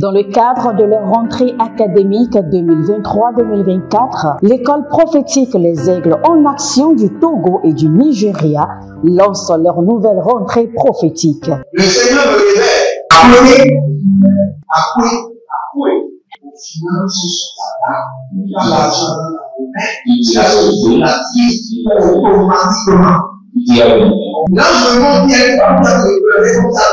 Dans le cadre de leur rentrée académique 2023-2024, l'école prophétique Les Aigles en Action du Togo et du Nigeria lance leur nouvelle rentrée prophétique. Le Seigneur me révèle, appelez. Vos finances sont là, pas l'argent dans la main, la chose la vie automatiquement. Là, je me montre bien comme ça, je pleurais comme ça.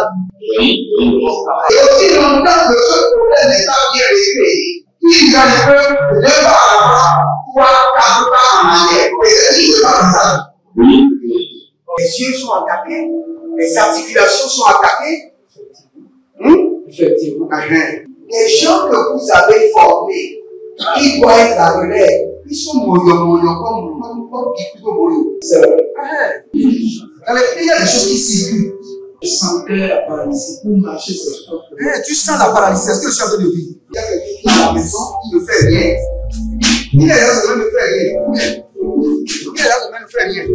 Et aussi longtemps que ce problème n'est pas bien réglé, ils arrivent de pas à l'avant, 3, 4 pas en arrière. Et c'est ce qui se passe ça. Les yeux sont attaqués, les articulations sont attaquées. Effectivement. Les gens que vous avez formés, qui doivent être la relève, ils sont moyo comme plutôt moyo. C'est vrai. Dans les pays, il y a des choses qui circulent. Je sentais la paralysie pour marcher sur le corps. Tu sens la paralysie, c'est ce que je suis en train de dire. Il y a quelqu'un qui est à la maison, qui ne fait rien. Il est là, ça ne fait rien. Il est là, ça ne fait rien.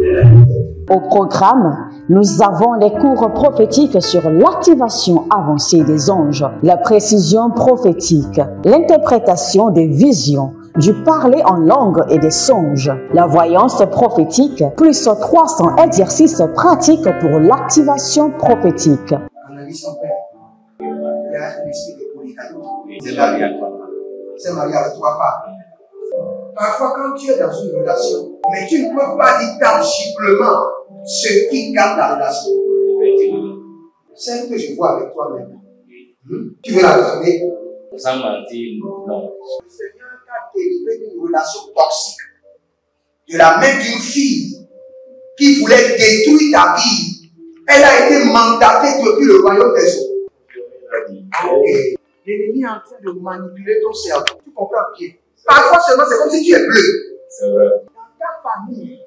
Au programme, nous avons les cours prophétiques sur l'activation avancée des anges, la précision prophétique, l'interprétation des visions, du parler en langue et des songes, la voyance prophétique, plus 300 exercices pratiques pour l'activation prophétique. Analyse son père. Il y a un esprit de polygamy. C'est marié à 3 femmes. C'est marié à 3 femmes. Parfois, quand tu es dans une relation, mais tu ne peux pas dire tangiblement ce qui garde la relation. Celle que je vois avec toi maintenant. Tu veux la garder? Sans mentir, non. Le Seigneur t'a délivré d'une relation toxique. De la main d'une fille qui voulait détruire ta vie. Elle a été mandatée depuis le royaume des eaux. L'ennemi est en train de manipuler ton cerveau. Tu comprends bien? Parfois seulement, c'est comme si tu es bleu. C'est vrai. Dans ta famille,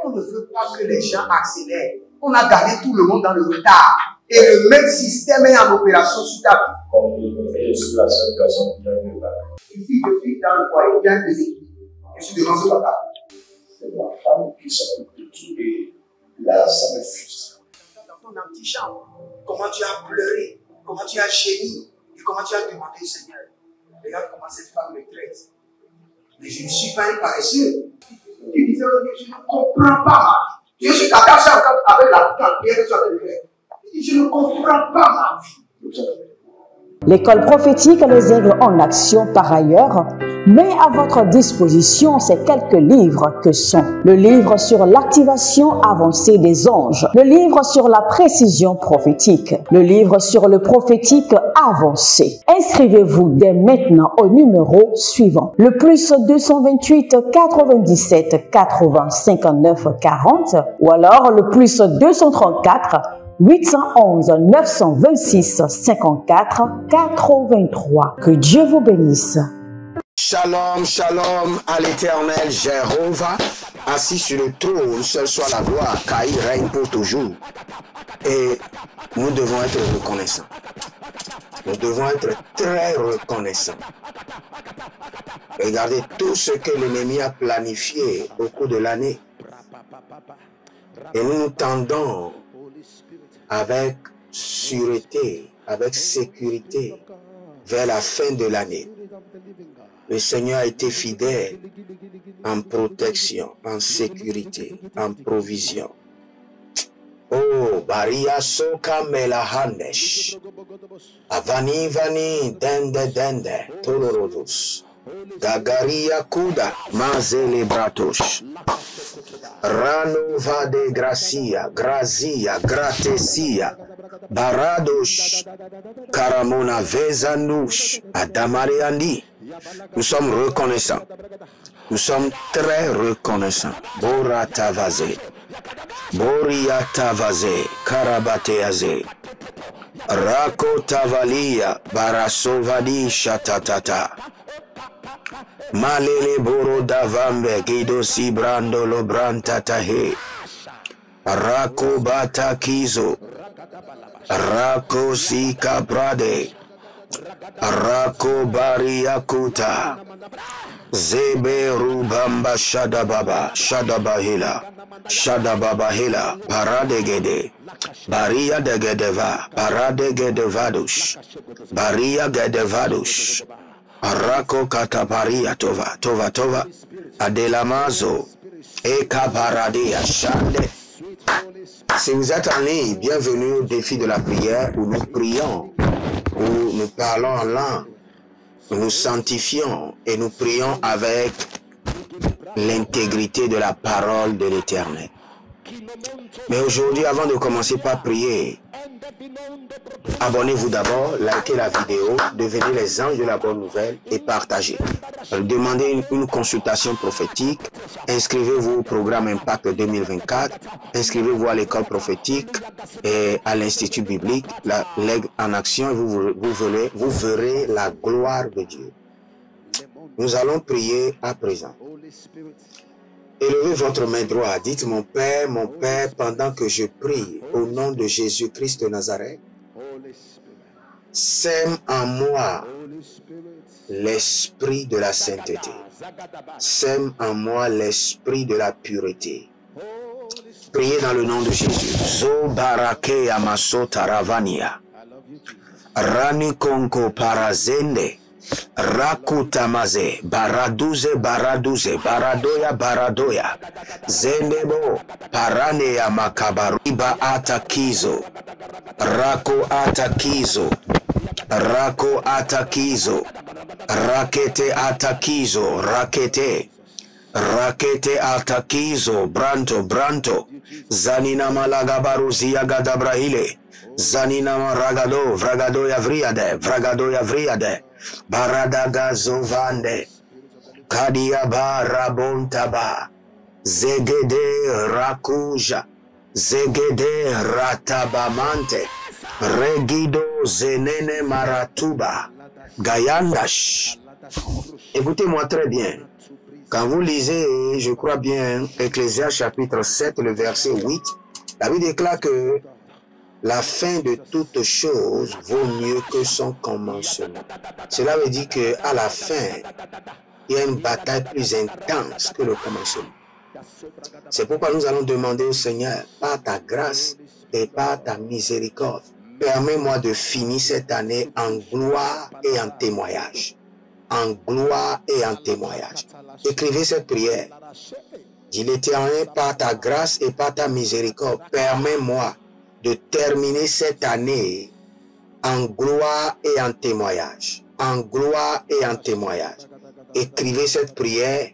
on ne veut pas que les gens accélèrent. On a gardé tout le monde dans le retard. Et le même système est en opération sur ta vie. Je suis la seule personne qui a vu là. Une fille de fille dans le foyer, bien déséquilibrée. Je suis devant ce papa. C'est ma femme qui s'occupe de tout et là, ça me frustre. Dans ton antichambre, comment tu as pleuré, comment tu as gémi et comment tu as demandé au Seigneur. Regarde comment cette femme me traite. Mais je ne suis pas un paresseux. Tu disais, je ne comprends pas ma vie. Je suis attaché avec la prière que tu as fait de faire. Je ne comprends pas ma vie. L'école prophétique Les Aigles en Action, par ailleurs, met à votre disposition ces quelques livres que sont le livre sur l'activation avancée des anges, le livre sur la précision prophétique, le livre sur le prophétique avancé. Inscrivez-vous dès maintenant au numéro suivant, le plus 228 97 80 59 40 ou alors le plus 234 811 926 54 83. Que Dieu vous bénisse. Shalom, shalom à l'Éternel Jéhovah, assis sur le trône, seul soit la gloire, car il règne pour toujours. Et nous devons être reconnaissants. Nous devons être très reconnaissants. Regardez tout ce que l'ennemi a planifié au cours de l'année. Et nous nous tendons avec sûreté, avec sécurité vers la fin de l'année. Le Seigneur a été fidèle en protection, en sécurité, en provision. Oh, Baria Soka Melahandesh, Avani Vani Dende Tolorodos, Gagaria Kuda Mazele Bratosh, Rano Vade Gracia, Grazia, Gratesia, Baradosh, Karamona Vezanouch, Adamariandi. Nous sommes reconnaissants. Nous sommes très reconnaissants. Borata Vazé, Boriata Vazé, Karabateazé, Rakota Valia, Barasovadi Shatatata, Malele Boro Davambe, Guido Sibrando Lobrantatahe, Rako Bata Kizo, Rako Sika Brade, Rako Bariakuta. Zebe Rubamba Shadababa. Shadabahila. Shadababahila. Paradegede. Baria de Gedeva. Paradegedevadush. Baria Gedevadush. Rako Kataparia Tova. Tova Tova. Adelamazo. Eka Paradia Shande. Si vous êtes en ligne, bienvenue au défi de la prière où nous prions, où nous parlons en langue, où nous sanctifions et nous prions avec l'intégrité de la parole de l'Éternel. Mais aujourd'hui, avant de commencer par prier, abonnez-vous d'abord, likez la vidéo, devenez les anges de la bonne nouvelle et partagez. Demandez une consultation prophétique, inscrivez-vous au programme Impact 2024, inscrivez-vous à l'école prophétique et à l'Institut biblique, l'aigle en action, et vous verrez la gloire de Dieu. Nous allons prier à présent. Élevez votre main droite, dites mon Père, pendant que je prie au nom de Jésus-Christ de Nazareth, sème en moi l'esprit de la sainteté, sème en moi l'esprit de la pureté. Priez dans le nom de Jésus. Zo barake amaso taravania, rani konko parazende. Rakutamaze, baraduze, baradoya, zenebo, paranea makabariba atakizo, rako atakizo, rakete atakizo, branto, zanina malagabaruzia gadabrahile, zanina maragado, vragadoya vriade, Baradaga Zovande, Kadia Barabontaba, Zegede Rakuja, Zegede Ratabamante, Regido Zenene Maratuba, Gayandash. Écoutez-moi très bien. Quand vous lisez, je crois bien, Ecclésiaste chapitre 7, le verset 8, la Bible déclare que la fin de toute chose vaut mieux que son commencement. Cela veut dire qu'à la fin, il y a une bataille plus intense que le commencement. C'est pourquoi nous allons demander au Seigneur, par ta grâce et par ta miséricorde, permets-moi de finir cette année en gloire et en témoignage. En gloire et en témoignage. Écrivez cette prière. Dis l'Éternel, par ta grâce et par ta miséricorde, permets-moi de terminer cette année en gloire et en témoignage. En gloire et en témoignage. Écrivez cette prière,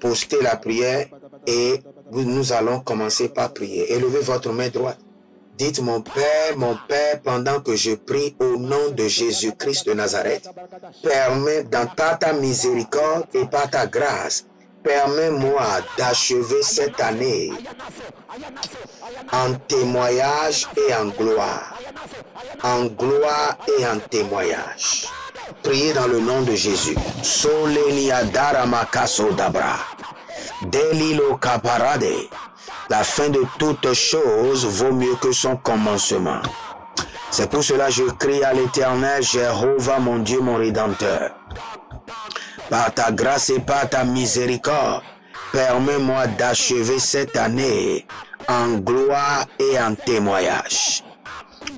postez la prière et nous allons commencer par prier. Élevez votre main droite. Dites mon Père, pendant que je prie au nom de Jésus-Christ de Nazareth, permets par ta miséricorde et par ta grâce, permets-moi d'achever cette année en témoignage et en gloire. En gloire et en témoignage. Priez dans le nom de Jésus. Solenia daramakaso dabra. Delilo kaparade. La fin de toute chose vaut mieux que son commencement. C'est pour cela que je crie à l'Éternel, Jéhovah, mon Dieu, mon Rédempteur. Par ta grâce et par ta miséricorde, permets-moi d'achever cette année en gloire et en témoignage.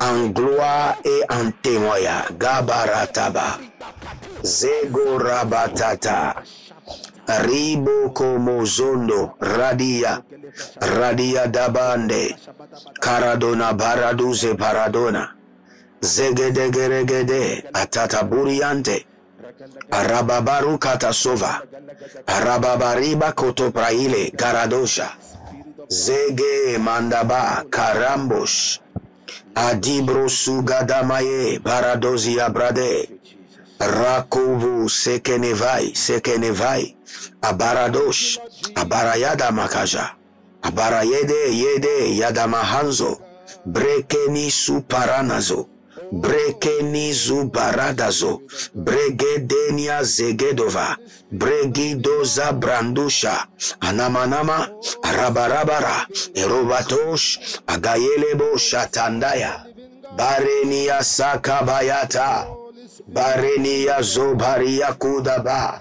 En gloire et en témoignage. Gabarataba. Zegorabatata. Ribo Komozondo. Radia Dabande. Karadona Baraduze Paradona. Zegedegeregede. Atata Buriante. Arababaru Katasova. Arababariba Kotopraile. Garadosha. Zege Mandaba Karambosh. Adibro Sugadamaye Baradozia Brade. Rakovu Sekenevai. Abaradosh. Abarayada Makaja. Abarayede Yadamahanzo. Brekeni Suparanazo. Brekeni Zubaradazo. Bregedenia Zegedova. Bregidoza Brandusha. Anamanama. Arabarabara. Erobatosh. Agayelebo Shatandaya. Barenia Sakabayata. Barenia Zobaria Kudaba,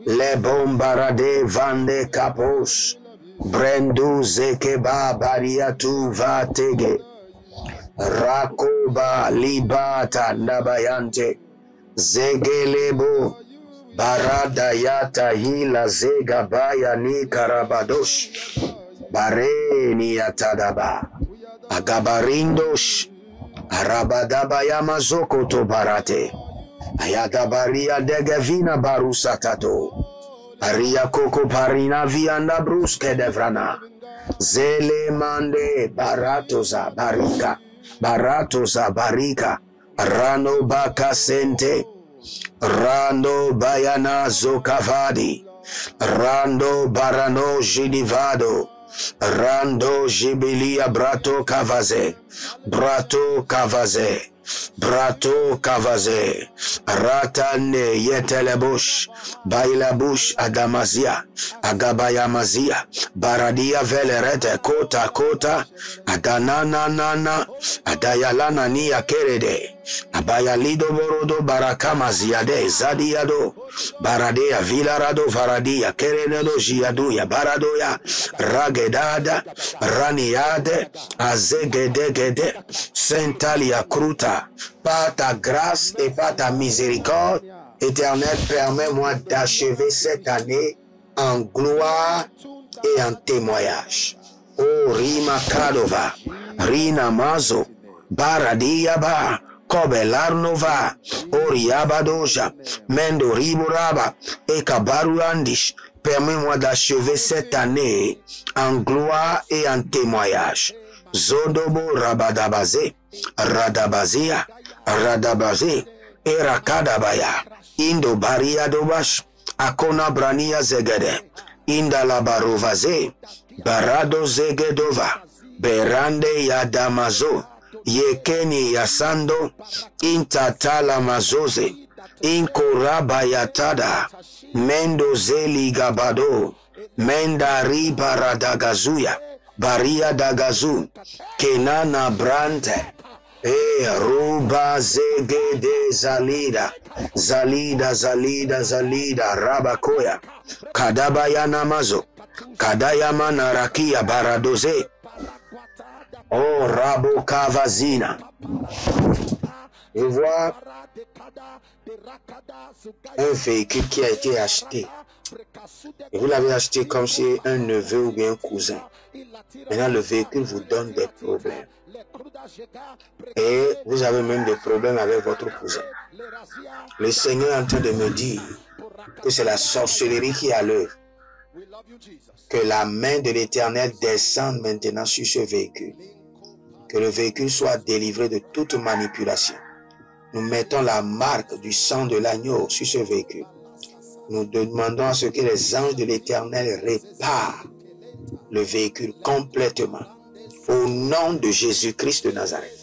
Le Bombarade Vande Kapos, Brendu Zekeba Bariatu Vatege, Rakoba Libata Nabayante, Zegelebo, Baradayata Hila Zegabaya Ni Karabadosh, Bareni Atadaba, Agabarindosh, Arabadabaya Mazoko Tobarate, Ayadabaria Degevina Barusatato, Aria Coco Parina Vianda Bruske Devrana, Zele Mande Baratoza Barika, Baratoza Barika, Rano Baka Sente, Rando Bayana Zokavadi, Rando Barano Gidivado, Rando Jibilia Brato Kavaze, Brato Kavaze, Brato Kavaze, Ratane Yetelebush, Bailabush Adamazia, Agabayamazia, Baradia Velerete, Kota Kota, Adanana Nana, Adayalana Nia Kerede, Abayalido Borodo Barakamaziade, Zadiado, Baradea Vilarado Varadia, Kerenedo Giaduya, Baradoya, Ragedada, Raniade, Azegedegede, Sentalia Kruta. Par ta grâce et par ta miséricorde, Éternel, permets-moi d'achever cette année en gloire et en témoignage. Oh Rima Kadova, Rina Mazo, Baradiaba, Kobelarnova, Oriabadoja, Mendo Riburaba et Kabaruandish. Permets-moi d'achever cette année en gloire et en témoignage. Zodobo Rabadabaze, Radabazia, Radabaze, Erakadabaya, Indo Baria Dobash, Akona Brania Zegede, Indalabarovaze, Barado Zegedova, Berande Yadamazo, Yekeni Yasando, Intatala Mazoze, Inkorabayatada, Mendo Zeli Gabado, Mendari Baradagazuya, Baria Dagazu, Kenana Brante, Ruba Zegede Zalida, Zalida, Zalida, Zalida, Rabakoya, Kadabaya Namazo, Kadayama Narakia Baradoze, Oh Rabo Kavazina. Je vois un véhicule qui a été acheté. Et vous l'avez acheté comme si un neveu ou bien un cousin. Maintenant, le véhicule vous donne des problèmes. Et vous avez même des problèmes avec votre cousin. Le Seigneur est en train de me dire que c'est la sorcellerie qui est à l'œuvre. Que la main de l'Éternel descende maintenant sur ce véhicule. Que le véhicule soit délivré de toute manipulation. Nous mettons la marque du sang de l'agneau sur ce véhicule. Nous demandons à ce que les anges de l'Éternel réparent le véhicule complètement. Au nom de Jésus-Christ de Nazareth.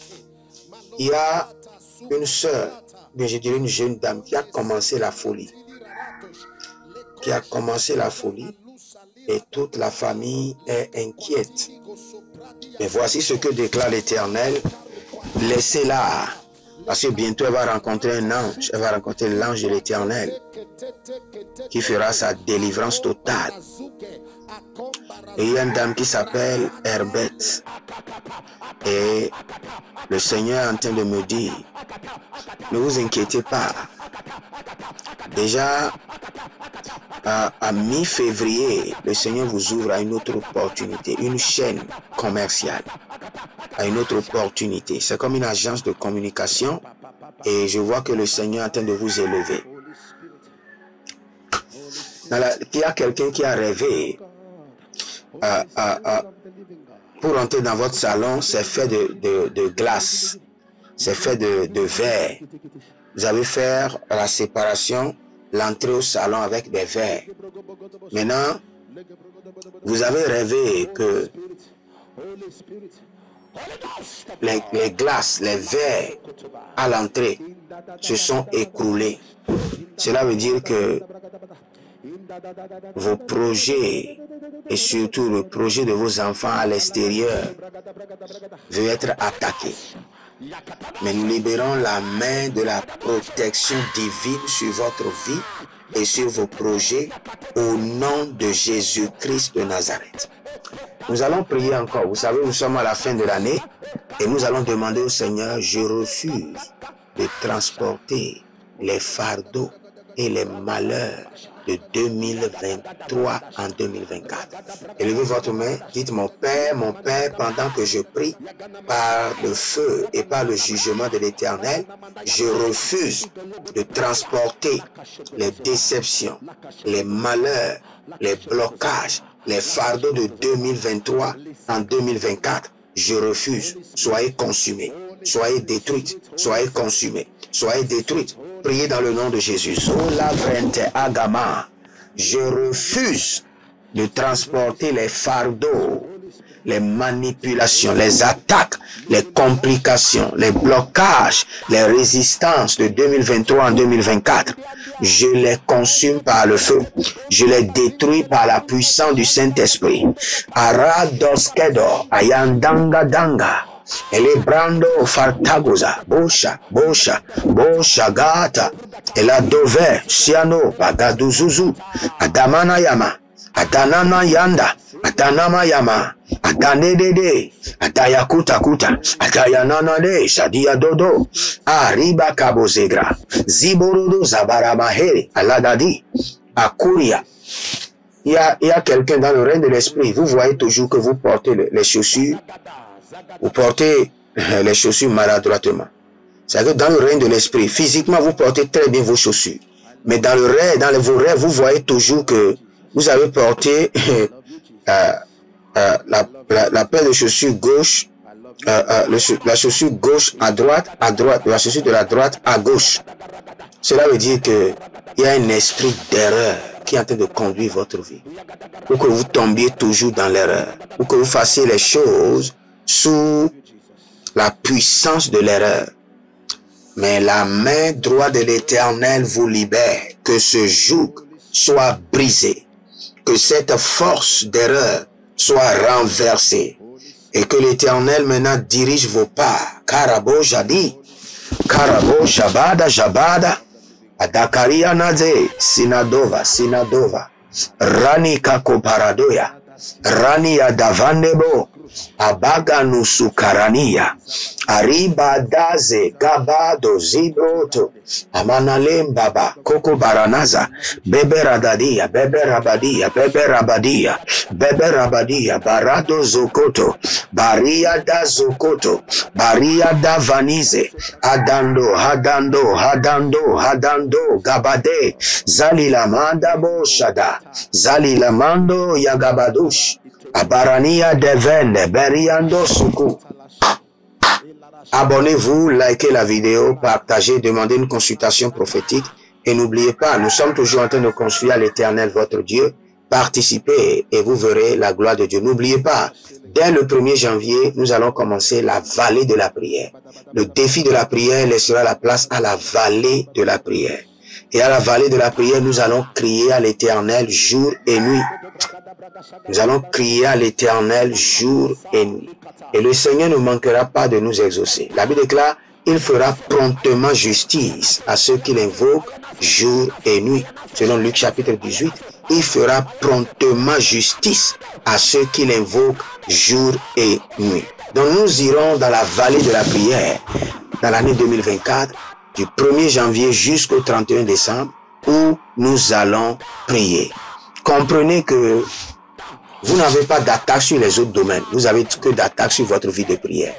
Il y a une sœur, mais je dirais une jeune dame qui a commencé la folie. Qui a commencé la folie et toute la famille est inquiète. Mais voici ce que déclare l'Éternel. Laissez-la. Parce que bientôt elle va rencontrer un ange. Elle va rencontrer l'ange de l'Éternel qui fera sa délivrance totale. Et il y a une dame qui s'appelle Herbette. Et le Seigneur est en train de me dire, ne vous inquiétez pas. Déjà, à mi-février, le Seigneur vous ouvre à une autre opportunité, une chaîne commerciale, à une autre opportunité. C'est comme une agence de communication et je vois que le Seigneur est en train de vous élever. Il y a quelqu'un qui a rêvé pour entrer dans votre salon, c'est fait de glace, c'est fait de verre. Vous allez faire la séparation, l'entrée au salon avec des verres. Maintenant, vous avez rêvé que les glaces, les verres à l'entrée se sont écroulés. Cela veut dire que vos projets et surtout le projet de vos enfants à l'extérieur veut être attaqué. Mais nous libérons la main de la protection divine sur votre vie et sur vos projets au nom de Jésus-Christ de Nazareth. Nous allons prier encore. Vous savez, nous sommes à la fin de l'année et nous allons demander au Seigneur, je refuse de transporter les fardeaux et les malheurs de 2023 en 2024. Élevez votre main, dites mon Père, pendant que je prie par le feu et par le jugement de l'Éternel, je refuse de transporter les déceptions, les malheurs, les blocages, les fardeaux de 2023 en 2024. Je refuse. Soyez consumés, soyez détruites, soyez consumés, soyez détruites. Priez dans le nom de Jésus. Je refuse de transporter les fardeaux, les manipulations, les attaques, les complications, les blocages, les résistances de 2023 en 2024. Je les consume par le feu. Je les détruis par la puissance du Saint-Esprit. Aradoskedo, ayandanga danga. Elebrando fartagoza, bosha gata, eladove, siano, bagaduzuzu, adamana yama, adanama yanda, adanama yama, adanedede, adayakuta kuta, adayanana de, shadia dodo, arriba kabozegra, ziborodo zabaramahere, aladadi, akuria. Il y a quelqu'un dans le règne de l'esprit, vous voyez toujours que vous portez les chaussures. Vous portez les chaussures maladroitement. C'est-à-dire que dans le règne de l'esprit, physiquement, vous portez très bien vos chaussures. Mais dans le rêve, vos rêves, vous voyez toujours que vous avez porté la paire de chaussures gauche, la chaussure gauche à droite, la chaussure de la droite à gauche. Cela veut dire que il y a un esprit d'erreur qui est en train de conduire votre vie. Ou que vous tombiez toujours dans l'erreur. Ou que vous fassiez les choses sous la puissance de l'erreur. Mais la main droite de l'Éternel vous libère. Que ce joug soit brisé. Que cette force d'erreur soit renversée. Et que l'Éternel maintenant dirige vos pas. Karabo jadi. Karabo shabada jabada. Adakaria naze. Sinadova. Rani kako paradoya. Rani adavandebo. Abaga nusukarania. Ariba daze gabado zibroto. Amanalem baba koko baranaza. Bebe radadia, bebe rabadia, barado zokoto. Baria da zokoto. Baria da vanize. Hadando, gabade. Zalilamanda boshada. Zalilamando yagabadush. Abarania devende, beriando suku. Abonnez-vous, likez la vidéo, partagez, demandez une consultation prophétique. Et n'oubliez pas, nous sommes toujours en train de construire à l'Éternel votre Dieu. Participez et vous verrez la gloire de Dieu. N'oubliez pas, dès le 1er janvier, nous allons commencer la vallée de la prière. Le défi de la prière laissera la place à la vallée de la prière. Et à la vallée de la prière, nous allons crier à l'Éternel jour et nuit. Nous allons crier à l'Éternel jour et nuit. Et le Seigneur ne manquera pas de nous exaucer. La Bible déclare, il fera promptement justice à ceux qui l'invoquent jour et nuit. Selon Luc chapitre 18, il fera promptement justice à ceux qui l'invoquent jour et nuit. Donc nous irons dans la vallée de la prière dans l'année 2024, du 1er janvier jusqu'au 31 décembre, où nous allons prier. Comprenez que vous n'avez pas d'attaque sur les autres domaines. Vous avez que d'attaque sur votre vie de prière.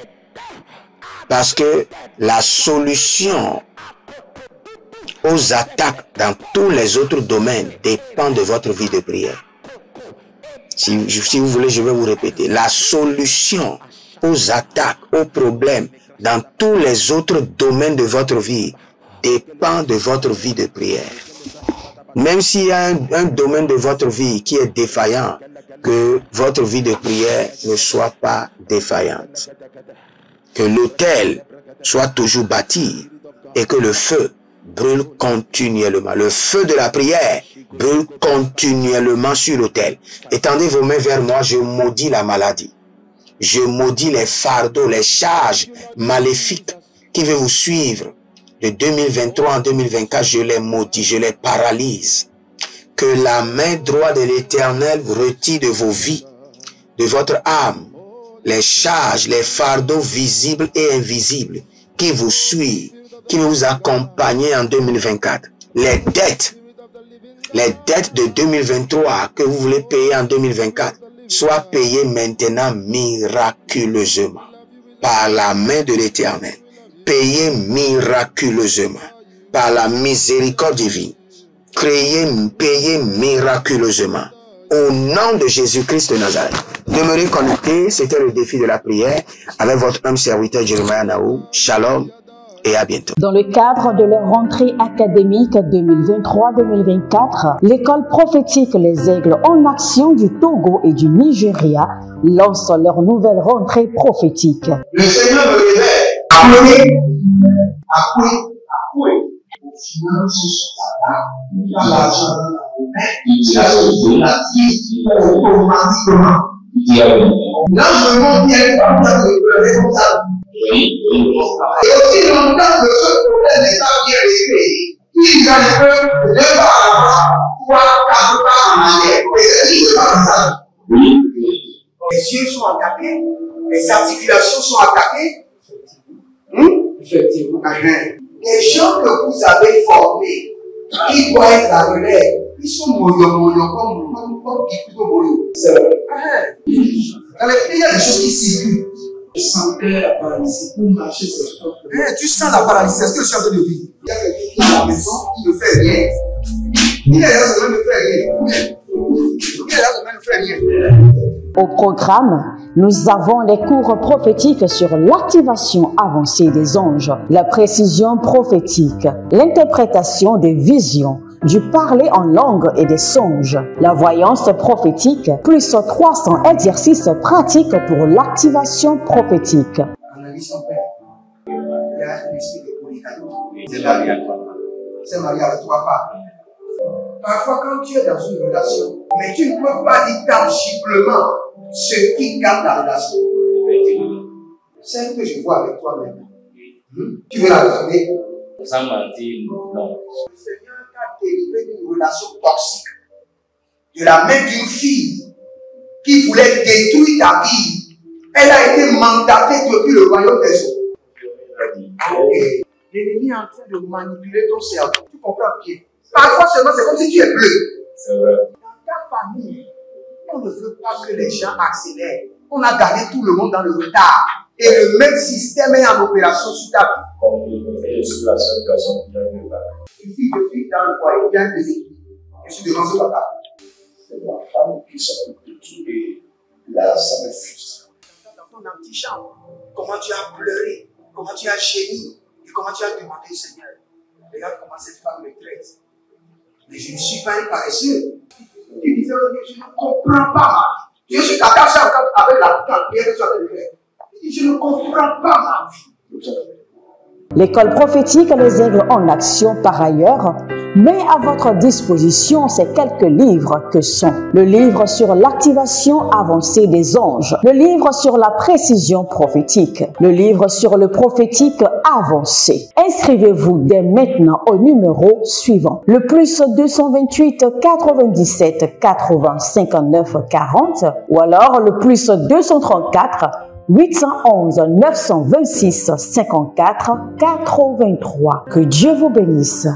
Parce que la solution aux attaques dans tous les autres domaines dépend de votre vie de prière. Si vous voulez, je vais vous répéter. La solution aux attaques, aux problèmes dans tous les autres domaines de votre vie dépend de votre vie de prière. Même s'il y a un domaine de votre vie qui est défaillant, que votre vie de prière ne soit pas défaillante. Que l'autel soit toujours bâti et que le feu brûle continuellement. Le feu de la prière brûle continuellement sur l'autel. Étendez vos mains vers moi, je maudis la maladie. Je maudis les fardeaux, les charges maléfiques qui veut vous suivre de 2023 en 2024, je les maudis, je les paralyse. Que la main droite de l'Éternel vous retire de vos vies, de votre âme, les charges, les fardeaux visibles et invisibles qui vous suivent, qui vous accompagnent en 2024. Les dettes de 2023 que vous voulez payer en 2024, soient payées maintenant miraculeusement par la main de l'Éternel. Payez miraculeusement par la miséricorde divine. Payez miraculeusement au nom de Jésus-Christ de Nazareth. Demeurez connectés, c'était le défi de la prière avec votre homme serviteur Jeremiah Naou. Shalom et à bientôt. Dans le cadre de leur rentrée académique 2023-2024, l'école prophétique Les Aigles en Action du Togo et du Nigeria lance leur nouvelle rentrée prophétique. Le Seigneur me révèle. Appelez. Au final, dans l'argent dans la main, il a sauvé la vie automatiquement. Là, je montre bien que le responsable. Et aussi longtemps que ce problème n'est pas bien réglé, il y a un peu de pas à l'avant, 3, 4 pas en arrière. Et c'est pas ça. Les yeux sont attaqués, les articulations sont attaquées. Effectivement. Les gens que vous avez formés, qui doivent être la relève, ils sont moyo comme plutôt moyo. C'est vrai. Dans les pays, il y a des choses qui circulent. Je sentais la paralysie pour marcher sur ce corps. Tu sens la paralysie, c'est ce que je suis en train de dire. Il y a quelqu'un qui est à la maison, qui ne fait rien. Il est là, ça ne fait rien. Il est là, ça ne fait rien. Au programme, nous avons les cours prophétiques sur l'activation avancée des anges, la précision prophétique, l'interprétation des visions, du parler en langue et des songes, la voyance prophétique, plus 300 exercices pratiques pour l'activation prophétique. Analyse ton père. Il y a un esprit de polygamie. C'est marié à 3 femmes. C'est marié à 3 femmes. Parfois, quand tu es dans une relation, mais tu ne peux pas dire tangiblement ce qui garde la relation. Celle que je vois avec toi maintenant. Tu veux la garder? Sans mentir, non. Le Seigneur t'a délivré d'une relation toxique. De la main d'une fille qui voulait détruire ta vie. Elle a été mandatée depuis le royaume des eaux. Et l'ennemi est en train de manipuler ton cerveau. Tu comprends bien? Parfois seulement, c'est comme si tu es bleu. C'est vrai. Dans ta famille, on ne veut pas que les gens accélèrent. On a gardé tout le monde dans le retard. Et le même système est en opération sur ta vie. Comme je suis la seule personne qui a eu le Une fille de fille dans le foyer, bien déséquilibrée. Je suis devant ce papa. C'est ma femme qui s'occupe de tout et là, ça me frustre. Dans ton antichambre, comment tu as pleuré, comment tu as gémi et comment tu as demandé au Seigneur. Regarde comment cette femme me traite. Mais je ne suis pas un paresseux. Tu disais, je ne comprends pas ma vie. Je suis attaché avec la prière que tu as fait de faire. Je ne comprends pas ma vie. L'école prophétique Les Aigles en Action, par ailleurs, met à votre disposition ces quelques livres que sont le livre sur l'activation avancée des anges, le livre sur la précision prophétique, le livre sur le prophétique avancé. Inscrivez-vous dès maintenant au numéro suivant, le plus 228 97 80 59 40 ou alors le plus 234 811 926 54 83. Que Dieu vous bénisse.